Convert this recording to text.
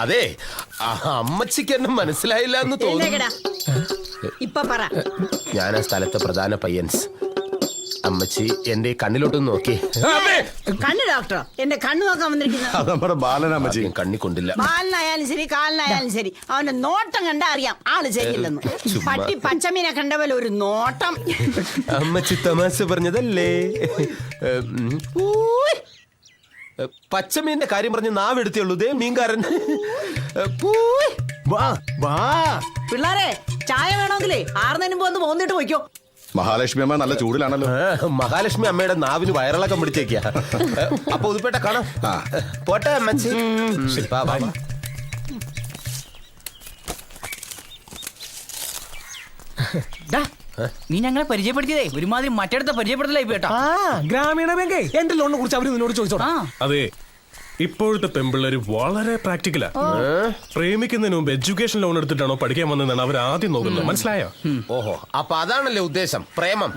അതെ അമ്മച്ചിക്ക് എന്നെ മനസ്സിലായില്ല എന്ന് തോന്നുന്നു. ഇപ്പൊ പറ. ഞാൻ ആ സ്ഥലത്തെ പ്രധാന പയ്യൻസ്. അമ്മച്ചി എന്റെ കണ്ണിലോട്ടൊന്ന് നോക്കി. കണ്ണ് ഡോക്ടറോ? എന്റെ കണ്ണ് നോക്കാൻ വന്നിരിക്കുന്നത് നമ്മുടെ ബാലനമ്മച്ചി. കണ്ണി കൊണ്ടില്ല. ബാലനായാലും ശരി കാലിനായാലും ശരി അവന്റെ നോട്ടം കണ്ടാ അറിയാം ആള് ശരിയില്ലെന്ന്. പട്ടി പച്ചമീനെ കണ്ട പോലെ ഒരു നോട്ടം. അമ്മച്ചി തമാശ പറഞ്ഞതല്ലേ? പച്ചമീന്റെ കാര്യം പറഞ്ഞ് നാവെടുത്തുള്ളൂ. ദേ മീൻകാരൻ. പിള്ളാരെ ചായ വേണമെങ്കിലേ ആറുന്നതിന് മുമ്പ് ഒന്ന് പോന്നിട്ട് പോയിക്കോ. മഹാലക്ഷ്മി അമ്മ നല്ല ചൂടിലാണല്ലോ. മഹാലക്ഷ്മി അമ്മയുടെ നാവിന് വയറിളക്കം പിടിച്ചേക്കാ. അപ്പൊ ഉതുപ്പേട്ട കാണാം. പോട്ടെ അമ്മച്ചി. നീ ഞങ്ങളെ പരിചയപ്പെടുത്തിയതേ ഒരുമാതിരി മറ്റടുത്ത പരിചയപ്പെടുത്തലായി കേട്ടോ. ഗ്രാമീണ ബാങ്കേ എന്റെ ലോണിനെ കുറിച്ച് അവര് നിന്നോട് ചോദിച്ചോടാ. അതെ, ഇപ്പോഴത്തെ പെമ്പിള്ളേര് വളരെ പ്രാക്ടിക്കലാ. പ്രേമിക്കുന്നതിന് മുമ്പ് എഡ്യൂക്കേഷൻ ലോൺ എടുത്തിട്ടാണോ പഠിക്കാൻ വന്നതെന്നാണ് അവർ ആദ്യം നോക്കുന്നത്. മനസ്സിലായോ? ഓഹോ, അപ്പൊ അതാണല്ലേ ഉദ്ദേശം, പ്രേമം.